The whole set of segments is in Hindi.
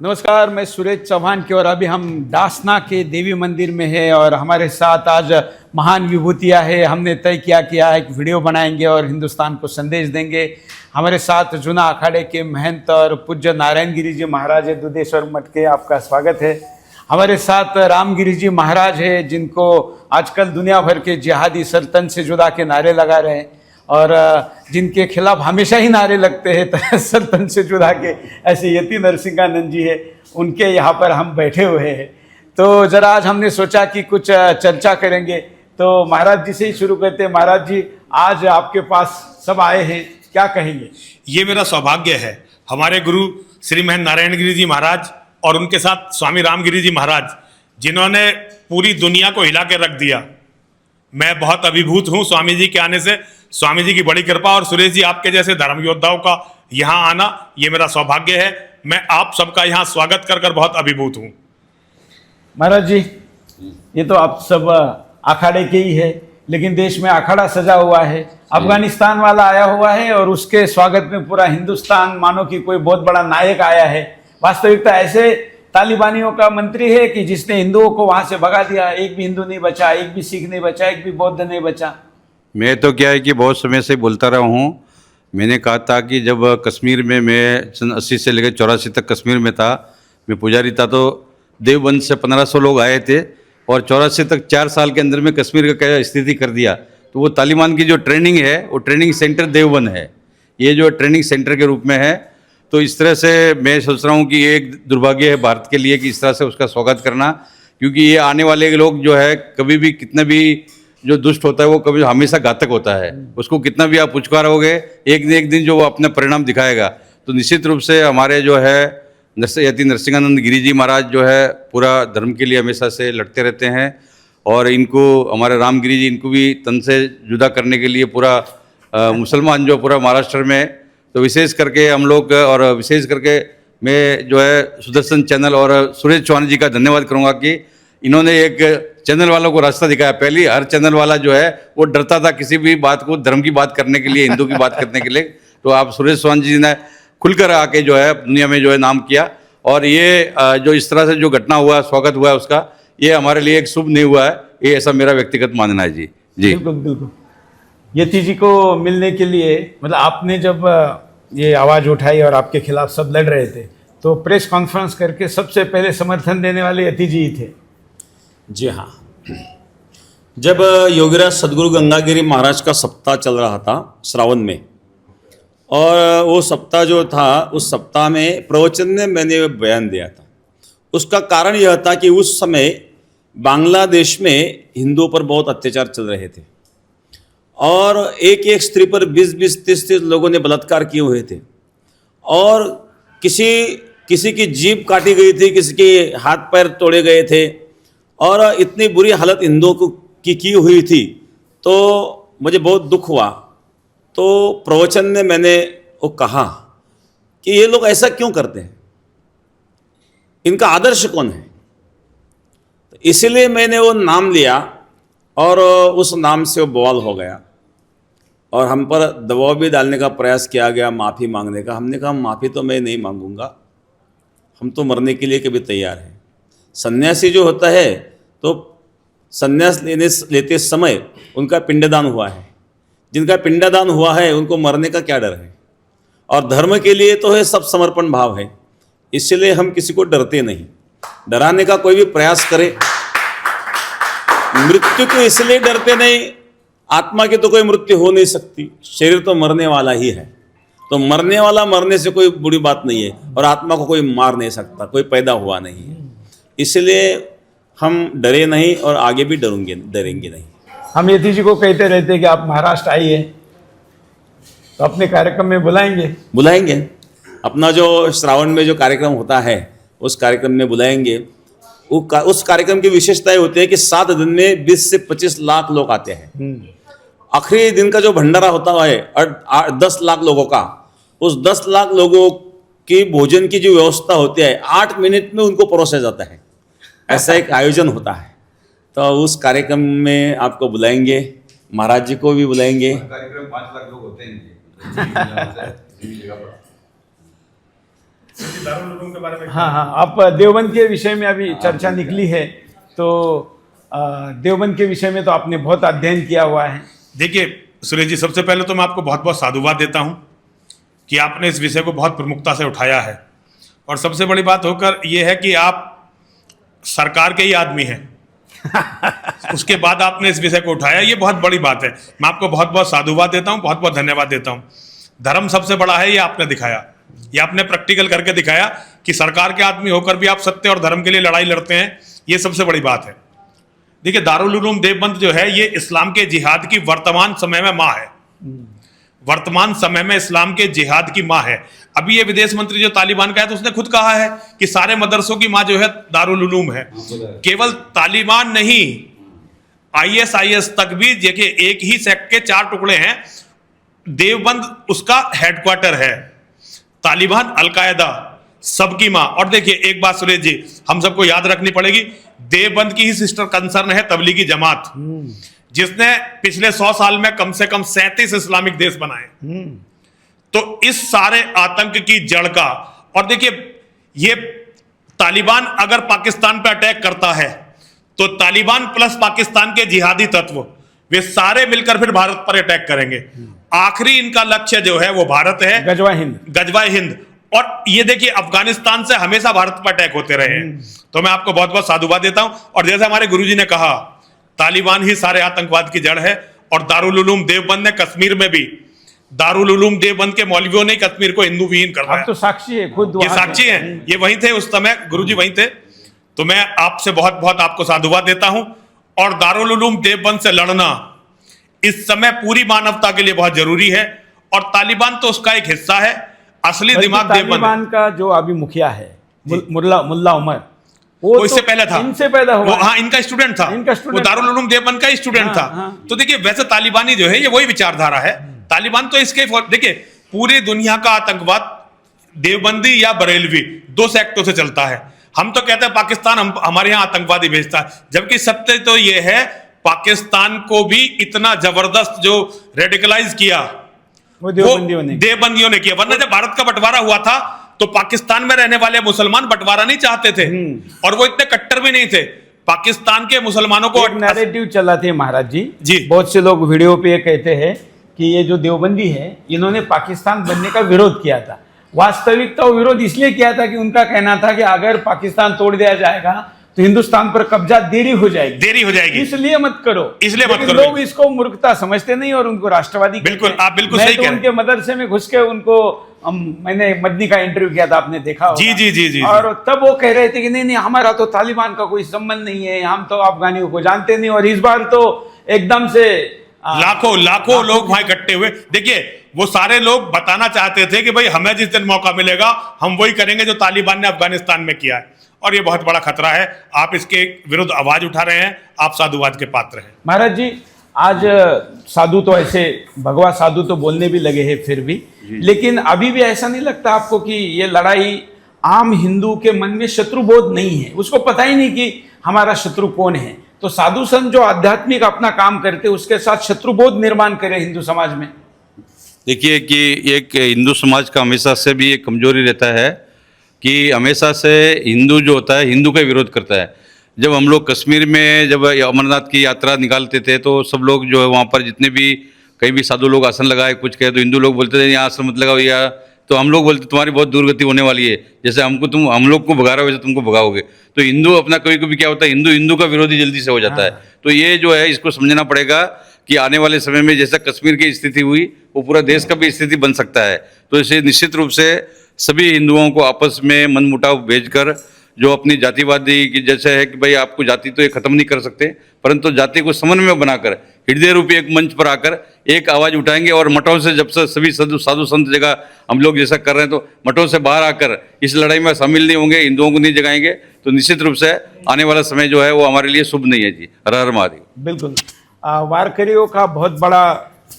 नमस्कार, मैं सुरेश चौहान की और अभी हम डासना के देवी मंदिर में है और हमारे साथ आज महान विभूतियाँ है। हमने तय किया है कि वीडियो बनाएंगे और हिंदुस्तान को संदेश देंगे। हमारे साथ जूना अखाड़े के महंत और पूज्य नारायण गिरी जी महाराज है दुधेश्वर मठ के, आपका स्वागत है। हमारे साथ रामगिरी जी महाराज है जिनको आजकल दुनिया भर के जिहादी सल्तन से जुदा के नारे लगा रहे हैं और जिनके खिलाफ हमेशा ही नारे लगते हैं सल्तन से जुदा के, ऐसे यति नरसिंहानंद जी है, उनके यहाँ पर हम बैठे हुए हैं। तो ज़रा आज हमने सोचा कि कुछ चर्चा करेंगे, तो महाराज जी से ही शुरू करते हैं। महाराज जी, आज आपके पास सब आए हैं, क्या कहेंगे? ये मेरा सौभाग्य है, हमारे गुरु श्री महंत नारायण गिरी जी महाराज और उनके साथ स्वामी रामगिरी जी महाराज, जिन्होंने पूरी दुनिया को हिला के रख दिया। मैं बहुत अभिभूत हूँ स्वामी जी के आने से। स्वामी जी की बड़ी कृपा और सुरेश जी आपके जैसे धर्म योद्धाओं का यहाँ आना, ये मेरा सौभाग्य है। मैं आप सबका यहाँ स्वागत कर बहुत अभिभूत हूँ। महाराज जी, ये तो आप सब अखाड़े के ही है, लेकिन देश में अखाड़ा सजा हुआ है। अफगानिस्तान वाला आया हुआ है और उसके स्वागत में पूरा हिंदुस्तान मानो कि कोई बहुत बड़ा नायक आया है। वास्तविकता ऐसे तालिबानियों का मंत्री है कि जिसने हिंदुओं को वहां से भगा दिया। एक भी हिंदू नहीं बचा, एक भी सिख नहीं बचा, एक भी बौद्ध नहीं बचा। मैं तो क्या है कि बहुत समय से बोलता रहा हूँ। मैंने कहा था कि जब कश्मीर में मैं सन 80 से लेकर 84 तक कश्मीर में था, मैं पुजारी था, तो देवबंद से 1500 लोग आए थे और 84 तक 4 साल के अंदर में कश्मीर का क्या स्थिति कर दिया। तो वो तालिबान की जो ट्रेनिंग है, वो ट्रेनिंग सेंटर देवबंद है, ये जो ट्रेनिंग सेंटर के रूप में है। तो इस तरह से मैं सोच रहा हूँ कि ये एक दुर्भाग्य है भारत के लिए कि इस तरह से उसका स्वागत करना, क्योंकि ये आने वाले लोग जो है कभी भी कितना भी जो दुष्ट होता है वो कभी हमेशा घातक होता है। उसको कितना भी आप पुचकारोगे, एक दिन जो वो अपना परिणाम दिखाएगा। तो निश्चित रूप से हमारे जो है यति नरसिंहानंद गिरी जी महाराज जो है पूरा धर्म के लिए हमेशा से लड़ते रहते हैं और इनको हमारे रामगिरी जी, इनको भी तन से जुदा करने के लिए पूरा मुसलमान जो पूरा महाराष्ट्र में, तो विशेष करके हम लोग और विशेष करके मैं जो है सुदर्शन चैनल और सुरेश चौहान जी का धन्यवाद करूँगा कि इन्होंने एक चैनल वालों को रास्ता दिखाया। पहले हर चैनल वाला जो है वो डरता था किसी भी बात को, धर्म की बात करने के लिए, हिंदू की बात करने के लिए। तो आप सुरेश चौहान जी ने खुलकर आके जो है दुनिया में जो है नाम किया और ये जो इस तरह से जो घटना हुआ, स्वागत हुआ है उसका, ये हमारे लिए एक शुभ नहीं हुआ है, ये ऐसा मेरा व्यक्तिगत मानना है। जी जी बिल्कुल। यति जी को मिलने के लिए, मतलब आपने जब ये आवाज़ उठाई और आपके खिलाफ सब लड़ रहे थे, तो प्रेस कॉन्फ्रेंस करके सबसे पहले समर्थन देने वाले यति जी ही थे। जी हाँ, जब योगीराज सदगुरु गंगागिरी महाराज का सप्ताह चल रहा था श्रावण में, और वो सप्ताह जो था, उस सप्ताह में प्रवचन में मैंने बयान दिया था। उसका कारण यह था कि उस समय बांग्लादेश में हिंदुओं पर बहुत अत्याचार चल रहे थे और एक स्त्री पर 20-20, 30-30 लोगों ने बलात्कार किए हुए थे और किसी की जीभ काटी गई थी, किसी के हाथ पैर तोड़े गए थे और इतनी बुरी हालत हिंदुओं की हुई थी। तो मुझे बहुत दुख हुआ। तो प्रवचन में मैंने वो कहा कि ये लोग ऐसा क्यों करते हैं, इनका आदर्श कौन है। तो इसीलिए मैंने वो नाम लिया और उस नाम से वो बवाल हो गया और हम पर दबाव भी डालने का प्रयास किया गया, माफ़ी मांगने का। हमने कहा माफ़ी तो मैं नहीं मांगूंगा, हम तो मरने के लिए कभी तैयार हैं। सन्यासी जो होता है तो सन्यास लेते समय उनका पिंडदान हुआ है। जिनका पिंडदान हुआ है उनको मरने का क्या डर है, और धर्म के लिए तो है सब समर्पण भाव है। इसलिए हम किसी को डरते नहीं। डराने का कोई भी प्रयास करे, मृत्यु को इसलिए डरते नहीं, आत्मा की तो कोई मृत्यु हो नहीं सकती, शरीर तो मरने वाला ही है। तो मरने वाला मरने से कोई बुरी बात नहीं है और आत्मा को कोई मार नहीं सकता, कोई पैदा हुआ नहीं है। इसलिए हम डरे नहीं और आगे भी डरेंगे नहीं। हम यति जी को कहते रहते हैं कि आप महाराष्ट्र आइए, तो अपने कार्यक्रम में बुलाएंगे। अपना जो श्रावण में जो कार्यक्रम होता है उस कार्यक्रम में बुलाएंगे। उस कार्यक्रम की विशेषताएं होती है कि 7 दिन में 20 से 25 लाख लोग आते हैं। आखिरी दिन का जो भंडारा होता है 10 लाख लोगों का, उस 10 लाख लोगों की भोजन की जो व्यवस्था होती है 8 मिनट में उनको परोसा जाता है। ऐसा एक आयोजन होता है। तो उस कार्यक्रम में आपको बुलाएंगे, महाराज जी को भी बुलाएंगे। कार्यक्रम 5 लाख लोग होते हैं। दारुल उलूम के बारे में हाँ हाँ, आप देवबंद के विषय में अभी चर्चा निकली है, तो देवबंद के विषय में तो आपने बहुत अध्ययन किया हुआ है। देखिए सुरेश जी, सबसे पहले तो मैं आपको बहुत बहुत साधुवाद देता हूं कि आपने इस विषय को बहुत प्रमुखता से उठाया है। और सबसे बड़ी बात होकर यह है कि आप सरकार के ही आदमी हैं उसके बाद आपने इस विषय को उठाया, ये बहुत बड़ी बात है। मैं आपको बहुत बहुत साधुवाद देता हूं, बहुत बहुत धन्यवाद देता हूं। धर्म सबसे बड़ा है, ये आपने दिखाया, ये आपने प्रैक्टिकल करके दिखाया कि सरकार के आदमी होकर भी आप सत्य और धर्म के लिए लड़ाई लड़ते हैं, ये सबसे बड़ी बात है। देखिए दारुल उलूम देवबंद जो है ये इस्लाम के जिहाद की वर्तमान समय में माँ है, वर्तमान समय में इस्लाम के जिहाद की माँ है। अभी ये विदेश मंत्री जो तालिबान का है तो उसने खुद कहा है कि सारे मदरसों की माँ जो है दारुल उलूम है। केवल तालिबान नहीं, ISIS तक भी देखिए एक ही सेक्ट के 4 टुकड़े हैं, देवबंद उसका हेडक्वार्टर है। तालिबान, अलकायदा, सबकी माँ। और देखिए एक बात सुरेश जी, हम सबको याद रखनी पड़ेगी, देवबंद की ही सिस्टर कंसर्न है तबलीगी जमात, जिसने पिछले 100 साल में कम से कम 37 इस्लामिक देश बनाए। तो इस सारे आतंक की जड़ का, और देखिए ये तालिबान अगर पाकिस्तान पर अटैक करता है तो तालिबान प्लस पाकिस्तान के जिहादी तत्व वे सारे मिलकर फिर भारत पर अटैक करेंगे। आखिरी इनका लक्ष्य जो है वो भारत है, गजवाए हिंद। और ये देखिए अफगानिस्तान से हमेशा भारत पर अटैक होते रहे हैं। तो मैं आपको बहुत बहुत साधुवाद देता हूं। और जैसे हमारे गुरुजी ने कहा, तालिबान ही सारे आतंकवाद की जड़ है। और दारुल उलूम देवबंद ने कश्मीर में भी, दारुल उलूम देवबंद के मौलवियों ने कश्मीर को हिंदू विहीन करवाया। आप तो साक्षी है, खुद ये साक्षी हैं, ये वहीं थे उस समय, गुरुजी वहीं थे। तो मैं आपसे बहुत बहुत आपको साधुवाद देता हूं। और दारुल उलूम देवबंद से लड़ना इस समय पूरी मानवता के लिए बहुत जरूरी है। और तालिबान तो उसका एक हिस्सा है, असली दिमाग तालिबान का जो अभी मुखिया है मुल्ला उमर, वो इससे पहले था, इनसे पैदा हुआ, हाँ इनका स्टूडेंट था, वो दारुल उलूम देवबंद का स्टूडेंट था। तो देखिए वैसे तालिबानी जो है ये वही विचारधारा है। तालिबान तो इसके, देखिए पूरी दुनिया का आतंकवाद देवबंदी या बरेलवी 2 सेक्टरों से चलता है। हम तो कहते हैं पाकिस्तान हमारे यहाँ आतंकवादी भेजता है, जबकि सत्य तो ये है पाकिस्तान को भी इतना जबरदस्त जो रेडिकलाइज किया वो देवबंदियों ने किया। वरना जब भारत का बंटवारा हुआ था तो पाकिस्तान में रहने वाले मुसलमान बंटवारा नहीं चाहते थे, और वो इतने कट्टर भी नहीं थे। पाकिस्तान के मुसलमानों को नैरेटिव चलाते हैं महाराज जी, बहुत से लोग वीडियो पे कहते हैं कि ये जो देवबंदी है इन्होंने पाकिस्तान बनने का विरोध किया था। वास्तविकता वो विरोध इसलिए किया था कि उनका कहना था कि अगर पाकिस्तान तोड़ दिया जाएगा तो हिंदुस्तान पर कब्जा देरी हो जाएगी, इसलिए मत करो, लोग इसको मूर्खता समझते नहीं और उनको राष्ट्रवादी। बिल्कुल, आप बिल्कुल सही कह रहे हैं। उनके मदरसे में घुस के उनको मैंने मदनी का इंटरव्यू किया था, आपने देखा होगा। जी। और तब वो कह रहे थे कि नहीं हमारा तो तालिबान का कोई संबंध नहीं है, हम तो अफगानियों को जानते नहीं। और इस बार तो एकदम से लाखों लोग वहां इकट्ठे हुए। देखिए वो सारे लोग बताना चाहते थे कि भाई हमें जिस दिन मौका मिलेगा हम वही करेंगे जो तालिबान ने अफगानिस्तान में किया है। और ये बहुत बड़ा खतरा है, आप इसके विरुद्ध आवाज उठा रहे हैं, आप साधुवाद के पात्र हैं। महाराज जी, आज साधु तो ऐसे भगवा साधु तो बोलने भी लगे हैं फिर भी, लेकिन अभी भी ऐसा नहीं लगता आपको कि ये लड़ाई आम हिंदू के मन में शत्रुबोध नहीं है, उसको पता ही नहीं कि हमारा शत्रु कौन है। तो साधु संत जो आध्यात्मिक अपना काम करते उसके साथ शत्रुबोध निर्माण करे हिंदू समाज में। देखिए कि एक हिंदू समाज का हमेशा से भी एक कमजोरी रहता है कि हमेशा से हिंदू जो होता है हिंदू का विरोध करता है। जब हम लोग कश्मीर में जब अमरनाथ की यात्रा निकालते थे तो सब लोग जो है वहाँ पर जितने भी कहीं भी साधु लोग आसन लगाए कुछ कहे तो हिंदू लोग बोलते थे यहाँ आसन मत लगाओ, या तो हम लोग बोलते तुम्हारी बहुत दुर्गति होने वाली है, जैसे हम लोग को भगा रहे हो वैसे तुमको भगाओगे। तो हिंदू अपना कभी कभी क्या होता है, हिंदू का विरोधी जल्दी से हो जाता है। तो ये जो है इसको समझना पड़ेगा कि आने वाले समय में जैसा कश्मीर की स्थिति हुई वो पूरा देश का भी स्थिति बन सकता है। तो इसे निश्चित रूप से सभी हिंदुओं को आपस में मनमुटाव भेजकर जो अपनी जातिवादी की जैसे है कि भाई आपको जाति तो ये खत्म नहीं कर सकते, परंतु जाति को समन्वय बनाकर हृदय रूपी एक मंच पर आकर एक आवाज़ उठाएंगे। और मठों से जब से सभी साधु संत जगह हम लोग जैसा कर रहे हैं तो मठों से बाहर आकर इस लड़ाई में शामिल नहीं होंगे, हिंदुओं को नहीं जगाएंगे, तो निश्चित रूप से आने वाला समय जो है वो हमारे लिए शुभ नहीं है जी। हर हर महादेव। बिल्कुल, वारकरियों का बहुत बड़ा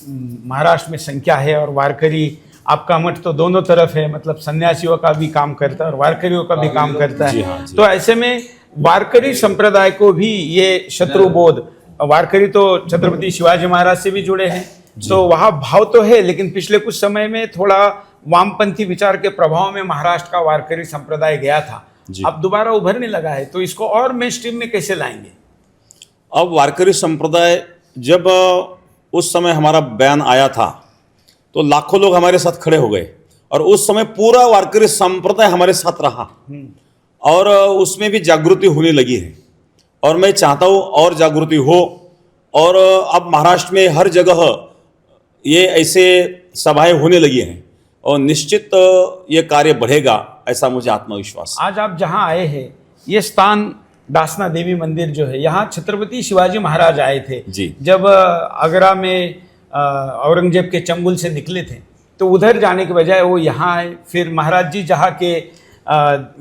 महाराष्ट्र में संख्या है, और वारकरी आपका मठ तो दोनों तरफ है, मतलब सन्यासियों का भी काम करता है और वारकरियों का भी काम करता है। तो ऐसे में वारकरी संप्रदाय को भी ये शत्रुबोध, वारकरी तो छत्रपति शिवाजी महाराज से भी जुड़े हैं, तो वहाँ भाव तो है, लेकिन पिछले कुछ समय में थोड़ा वामपंथी विचार के प्रभाव में महाराष्ट्र का वारकरी संप्रदाय गया था, जी। अब दोबारा उभरने लगा है, तो इसको और मेन स्ट्रीम में कैसे लाएंगे? अब वारकरी संप्रदाय, जब उस समय हमारा बयान आया था तो लाखों लोग हमारे साथ खड़े हो गए और उस समय पूरा वारकरी संप्रदाय हमारे साथ रहा और उसमें भी जागृति होने लगी है और मैं चाहता हूँ और जागृति हो। और अब महाराष्ट्र में हर जगह ये ऐसे सभाएं होने लगी हैं और निश्चित ये कार्य बढ़ेगा, ऐसा मुझे आत्मविश्वास है। आज आप जहाँ आए हैं, ये स्थान दासना देवी मंदिर जो है, यहाँ छत्रपति शिवाजी महाराज आए थे जी। जब आगरा में औरंगजेब के चंगुल से निकले थे, तो उधर जाने के बजाय वो यहाँ आए। फिर महाराज जी जहाँ के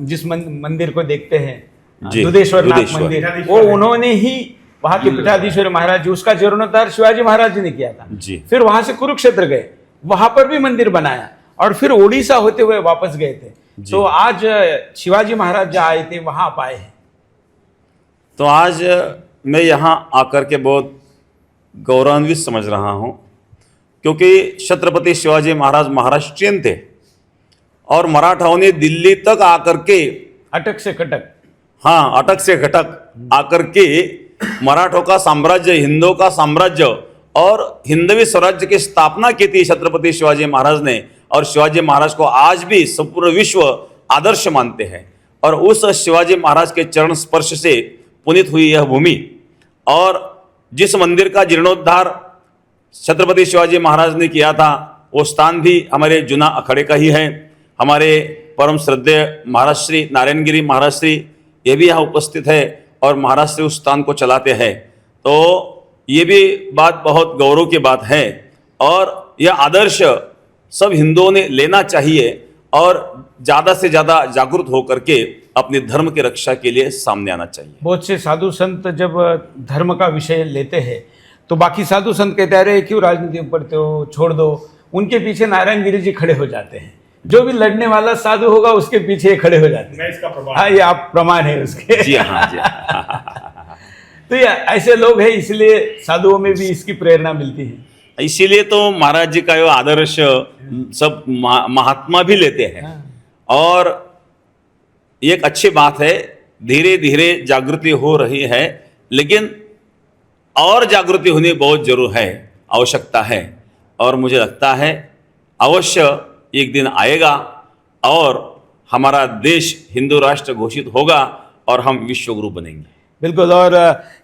जिस मंदिर को देखते हैं जी, दुधेश्वर नाथ दुधेश्वर। मंदिर, वो उन्होंने ही वहाँ के पीठाधीश्वर महाराज जी, उसका जीर्णोद्धार शिवाजी महाराज जी ने किया था। जी। फिर वहां से कुरुक्षेत्र गए, वहां पर भी मंदिर बनाया और फिर ओडिशा होते हुए वापस गए थे। तो आज शिवाजी महाराज जहाँ आए थे वहां आप आए हैं। तो आज मैं यहाँ आकर के बहुत गौरवान्वित समझ रहा हूँ, क्योंकि छत्रपति शिवाजी महाराज महाराष्ट्रियन थे और मराठाओं ने दिल्ली तक आकर के, अटक से कटक, हाँ, अटक से घटक आकर के मराठों का साम्राज्य, हिंदुओं का साम्राज्य और हिंदवी स्वराज्य की स्थापना की थी छत्रपति शिवाजी महाराज ने। और शिवाजी महाराज को आज भी संपूर्ण विश्व आदर्श मानते हैं और उस शिवाजी महाराज के चरण स्पर्श से पुनीत हुई यह भूमि और जिस मंदिर का जीर्णोद्धार छत्रपति शिवाजी महाराज ने किया था, वो स्थान भी हमारे जुना अखाड़े का ही है। हमारे परम श्रद्धेय महाराज श्री नारायणगिरी महाराज श्री ये भी यहाँ उपस्थित है और महाराज श्री उस स्थान को चलाते हैं। तो ये भी बात बहुत गौरव की बात है और यह आदर्श सब हिंदुओं ने लेना चाहिए और ज़्यादा से ज़्यादा जागरूक होकर के अपने धर्म की रक्षा के लिए सामने आना चाहिए। बहुत से साधु संत जब धर्म का विषय लेते हैं तो बाकी साधु संत कहते हैं अरे क्यों राजनीति में पढ़ते हो, छोड़ दो। उनके पीछे नारायण गिरी जी खड़े हो जाते हैं, जो भी लड़ने वाला साधु होगा उसके पीछे खड़े हो जाते हैं। मैं इसका प्रमाण, हाँ, ये आप प्रमाण है उसके। जी हाँ, जी हाँ। तो ये ऐसे लोग हैं, इसलिए साधुओं में भी इसकी प्रेरणा मिलती है। इसीलिए तो महाराज जी का ये आदर्श सब महात्मा भी लेते हैं और एक अच्छी बात है, धीरे धीरे जागृति हो रही है, लेकिन और जागृति होनी बहुत जरूर है, आवश्यकता है। और मुझे लगता है अवश्य एक दिन आएगा और हमारा देश हिंदू राष्ट्र घोषित होगा और हम विश्व गुरु बनेंगे। बिल्कुल। और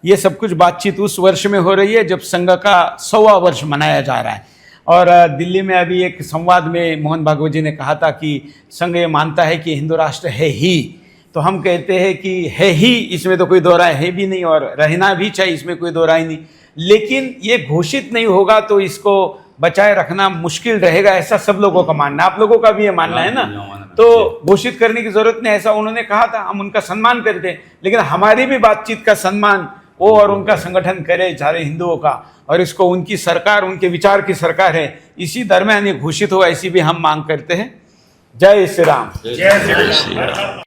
ये सब कुछ बातचीत उस वर्ष में हो रही है जब संघ का 100वां वर्ष मनाया जा रहा है। और दिल्ली में अभी एक संवाद में मोहन भागवत जी ने कहा था कि संघ ये मानता है कि हिंदू राष्ट्र है ही, तो हम कहते हैं कि है ही, इसमें तो कोई दो राय है भी नहीं और रहना भी चाहिए, इसमें कोई दो राय नहीं। लेकिन ये घोषित नहीं होगा तो इसको बचाए रखना मुश्किल रहेगा, ऐसा सब लोगों का मानना, आप लोगों का भी ये मानना है ना। तो घोषित करने की जरूरत नहीं, ऐसा उन्होंने कहा था, हम उनका सम्मान करते हैं, लेकिन हमारी भी बातचीत का सम्मान वो और उनका संगठन करे सारे हिंदुओं का, और इसको उनकी सरकार, उनके विचार की सरकार है, इसी दरम्यान ये घोषित हो, ऐसी भी हम मांग करते हैं। जय श्री राम। जय श्री राम।